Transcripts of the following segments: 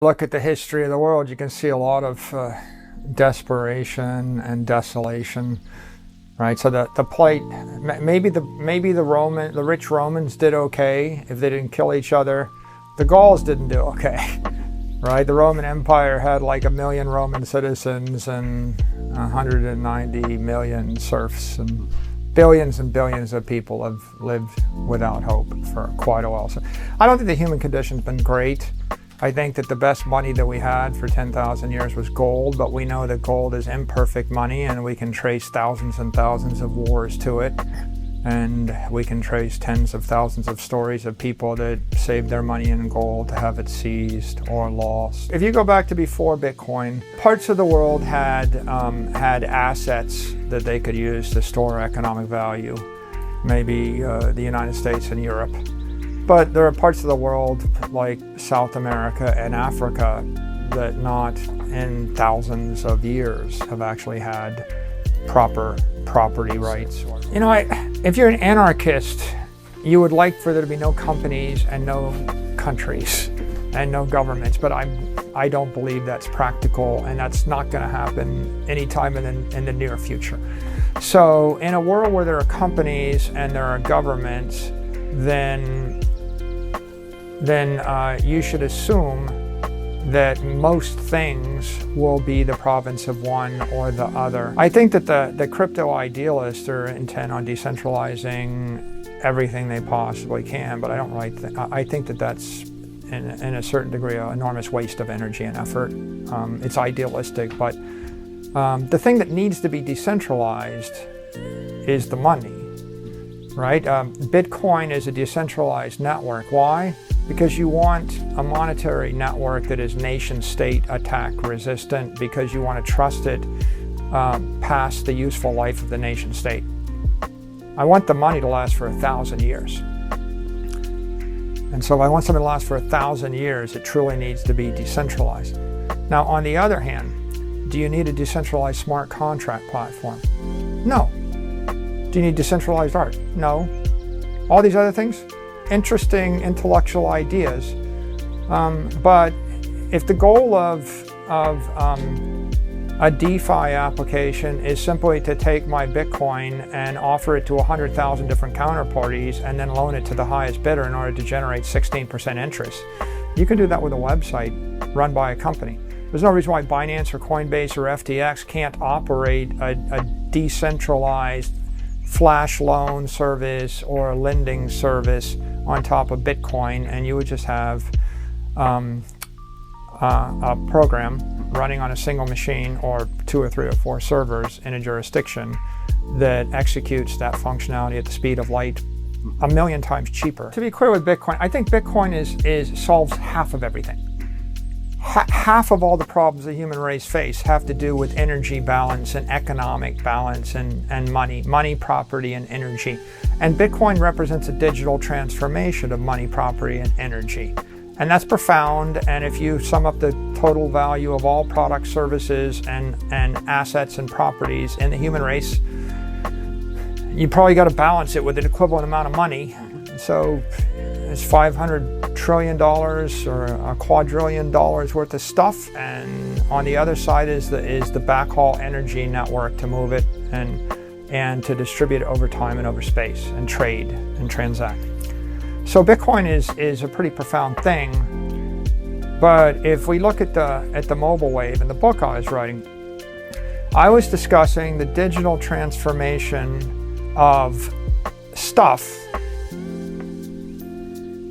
Look at the history of the world, you can see a lot of desperation and desolation, right? So the plight, maybe the rich Romans did okay if they didn't kill each other. The Gauls didn't do okay, right? The Roman Empire had like 1 million Roman citizens and 190 million serfs, and billions of people have lived without hope for quite a while. So I don't think the human condition's been great. I think that the best money that we had for 10,000 years was gold, but we know that gold is imperfect money, and we can trace thousands and thousands of wars to it. And we can trace tens of thousands of stories of people that saved their money in gold to have it seized or lost. If you go back to before Bitcoin, parts of the world had assets that they could use to store economic value, maybe the United States and Europe. But there are parts of the world like South America and Africa that not in thousands of years have actually had proper property rights. You know, if you're an anarchist, you would like for there to be no companies and no countries and no governments, but I don't believe that's practical, and that's not going to happen anytime in the near future. So in a world where there are companies and there are governments, then you should assume that most things will be the province of one or the other. I think that the crypto idealists are intent on decentralizing everything they possibly can, but I don't really I think that that's in a certain degree an enormous waste of energy and effort. It's idealistic, but the thing that needs to be decentralized is the money, right? Bitcoin is a decentralized network. Why? Because you want a monetary network that is nation-state attack resistant, because you want to trust it past the useful life of the nation-state. I want the money to last for 1,000 years. And so if I want something to last for 1,000 years, it truly needs to be decentralized. Now, on the other hand, do you need a decentralized smart contract platform? No. Do you need decentralized art? No. All these other things? Interesting intellectual ideas, but if the goal of a DeFi application is simply to take my Bitcoin and offer it to 100,000 different counterparties and then loan it to the highest bidder in order to generate 16% interest, you can do that with a website run by a company. There's no reason why Binance or Coinbase or FTX can't operate a decentralized flash loan service or a lending service on top of Bitcoin, and you would just have a program running on a single machine or 2 or 3 or 4 servers in a jurisdiction that executes that functionality at the speed of light 1 million times cheaper. To be clear with Bitcoin, I think Bitcoin solves half of everything. Half of all the problems the human race face have to do with energy balance and economic balance and money, property, and energy. And Bitcoin represents a digital transformation of money, property, and energy. And that's profound. And if you sum up the total value of all products, services, and assets and properties in the human race, you probably got to balance it with an equivalent amount of money. So it's $500 trillion or a quadrillion dollars worth of stuff, and on the other side is the backhaul energy network to move it and to distribute it over time and over space and trade and transact. So Bitcoin is a pretty profound thing. But if we look at the mobile wave, in the book I was writing, I was discussing the digital transformation of stuff,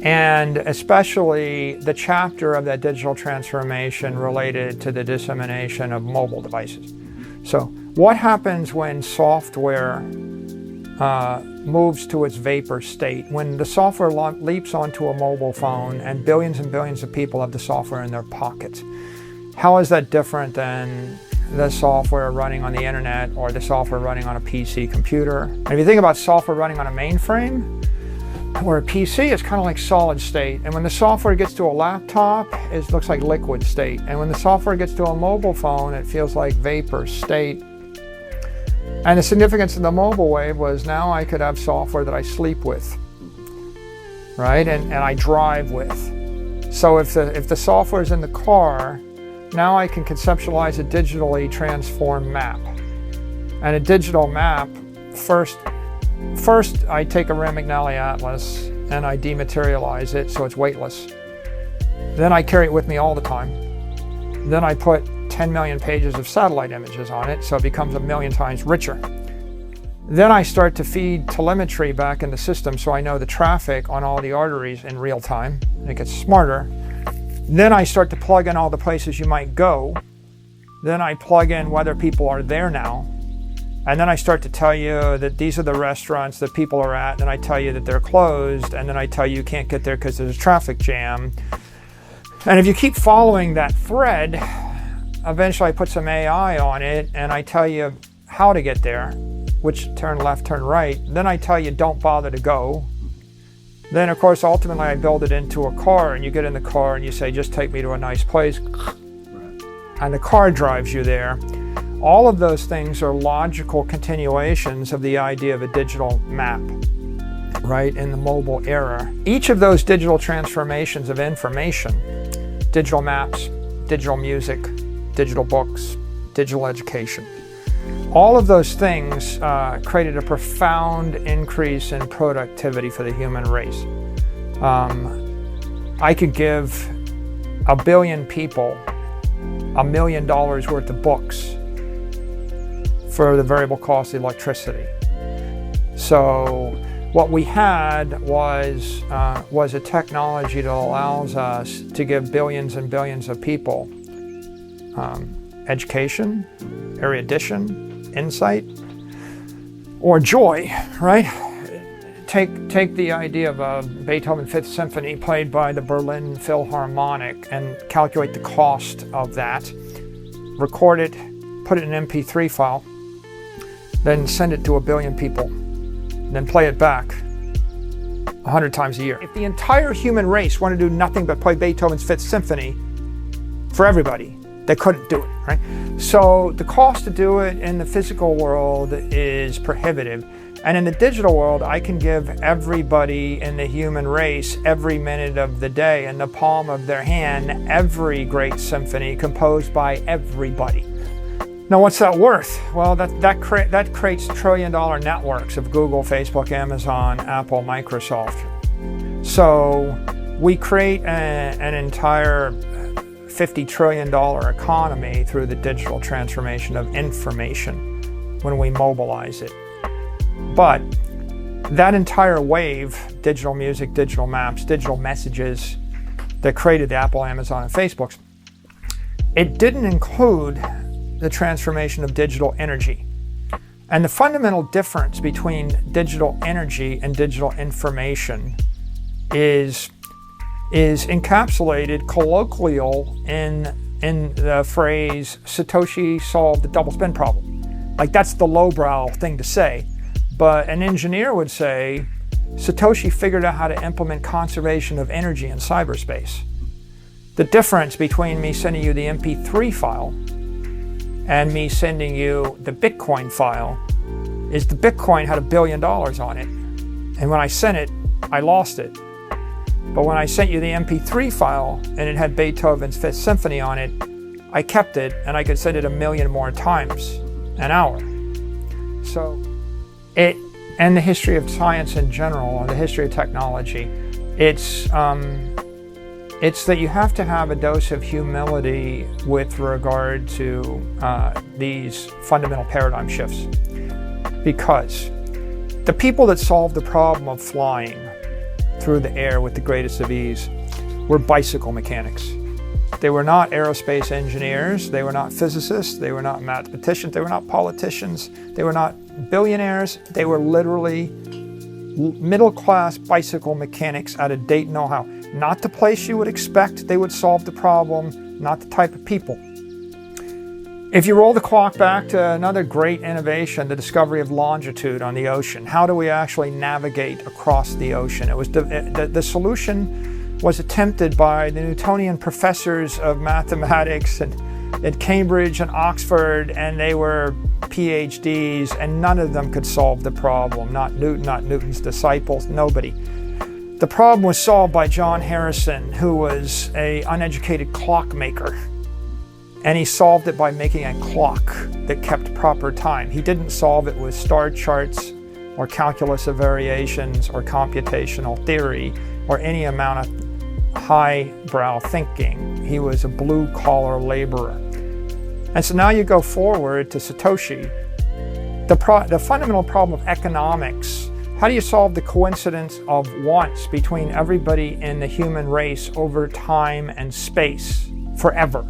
and especially the chapter of that digital transformation related to the dissemination of mobile devices. So what happens when software moves to its vapor state? When the software leaps onto a mobile phone and billions of people have the software in their pockets, how is that different than the software running on the internet or the software running on a PC computer? And if you think about software running on a mainframe, where a PC is kind of like solid state, and when the software gets to a laptop, it looks like liquid state, and when the software gets to a mobile phone, it feels like vapor state. And the significance of the mobile wave was now I could have software that I sleep with, right, and I drive with. So if the software is in the car, now I can conceptualize a digitally transformed map. And a digital map, first I take a Ramagnoli atlas and I dematerialize it so it's weightless. Then I carry it with me all the time. Then I put 10 million pages of satellite images on it so it becomes a million times richer. Then I start to feed telemetry back in the system so I know the traffic on all the arteries in real time. And it gets smarter. Then I start to plug in all the places you might go. Then I plug in whether people are there now. And then I start to tell you that these are the restaurants that people are at. And then I tell you that they're closed. And then I tell you can't get there because there's a traffic jam. And if you keep following that thread, eventually I put some AI on it and I tell you how to get there, which turn left, turn right. Then I tell you don't bother to go. Then of course ultimately I build it into a car and you get in the car and you say just take me to a nice place. And the car drives you there. All of those things are logical continuations of the idea of a digital map, right, in the mobile era. Each of those digital transformations of information, digital maps, digital music, digital books, digital education, all of those things created a profound increase in productivity for the human race. I could give 1 billion people $1 million worth of books for the variable cost of electricity. So what we had was a technology that allows us to give billions and billions of people education, erudition, insight, or joy, right? Take the idea of a Beethoven Fifth Symphony played by the Berlin Philharmonic and calculate the cost of that, record it, put it in an MP3 file, then send it to 1 billion people, then play it back 100 times a year. If the entire human race wanted to do nothing but play Beethoven's Fifth Symphony for everybody, they couldn't do it, right? So the cost to do it in the physical world is prohibitive. And in the digital world, I can give everybody in the human race every minute of the day in the palm of their hand, every great symphony composed by everybody. Now, what's that worth? Well, that creates trillion-dollar networks of Google, Facebook, Amazon, Apple, Microsoft. So we create an entire $50 trillion economy through the digital transformation of information when we mobilize it. But that entire wave, digital music, digital maps, digital messages that created the Apple, Amazon, and Facebooks, it didn't include the transformation of digital energy. And the fundamental difference between digital energy and digital information is encapsulated colloquial in the phrase Satoshi solved the double spin problem. Like, that's the lowbrow thing to say. But an engineer would say Satoshi figured out how to implement conservation of energy in cyberspace. The difference between me sending you the MP3 file and me sending you the Bitcoin file is the Bitcoin had $1 billion on it. And when I sent it, I lost it. But when I sent you the MP3 file and it had Beethoven's Fifth Symphony on it, I kept it and I could send it 1 million more times an hour. So it, and the history of science in general, or the history of technology, it's that you have to have a dose of humility with regard to these fundamental paradigm shifts. Because the people that solved the problem of flying through the air with the greatest of ease were bicycle mechanics. They were not aerospace engineers, they were not physicists, they were not mathematicians, they were not politicians, they were not billionaires, they were literally middle-class bicycle mechanics out of Dayton, Ohio. Not the place you would expect they would solve the problem, not the type of people. If you roll the clock back to another great innovation, the discovery of longitude on the ocean, how do we actually navigate across the ocean? It was the solution was attempted by the Newtonian professors of mathematics at Cambridge and Oxford, and they were PhDs, and none of them could solve the problem. Not Newton, not Newton's disciples, nobody. The problem was solved by John Harrison, who was an uneducated clockmaker. And he solved it by making a clock that kept proper time. He didn't solve it with star charts or calculus of variations or computational theory or any amount of highbrow thinking. He was a blue-collar laborer. And so now you go forward to Satoshi. The fundamental problem of economics, how do you solve the coincidence of wants between everybody in the human race over time and space forever?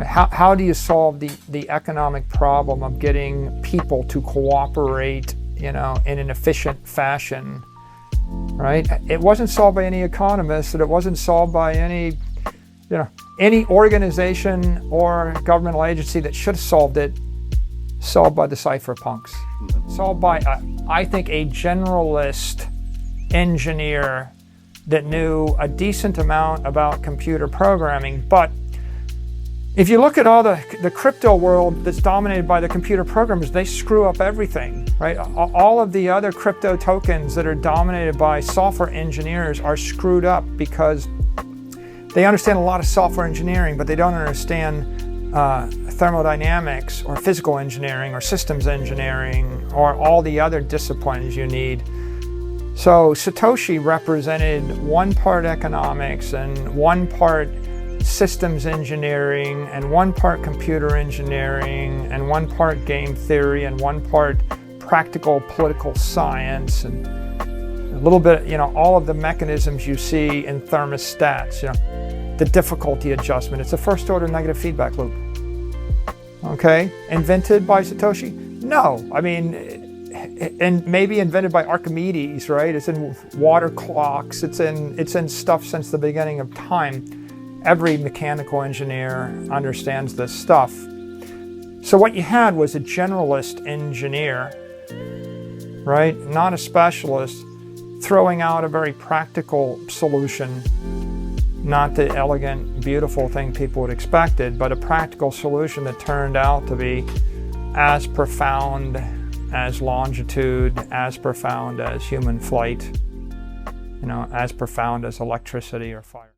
How do you solve the economic problem of getting people to cooperate, in an efficient fashion, right? It wasn't solved by any economist, and it wasn't solved by any organization or governmental agency that should have solved it. Solved by the cypherpunks. Solved by, I think, a generalist engineer that knew a decent amount about computer programming, but if you look at all the crypto world that's dominated by the computer programmers, they screw up everything, right? All of the other crypto tokens that are dominated by software engineers are screwed up because they understand a lot of software engineering, but they don't understand thermodynamics or physical engineering or systems engineering or all the other disciplines you need. So Satoshi represented one part economics and one part systems engineering and one part computer engineering and one part game theory and one part practical political science and a little bit, all of the mechanisms you see in thermostats, the difficulty adjustment. It's a first order negative feedback loop. Okay, invented by Satoshi? No, and maybe invented by Archimedes, right? It's in water clocks, it's in stuff since the beginning of time. Every mechanical engineer understands this stuff. So what you had was a generalist engineer, right? Not a specialist, throwing out a very practical solution, not the elegant, beautiful thing people would expected, but a practical solution that turned out to be as profound as longitude, as profound as human flight, as profound as electricity or fire.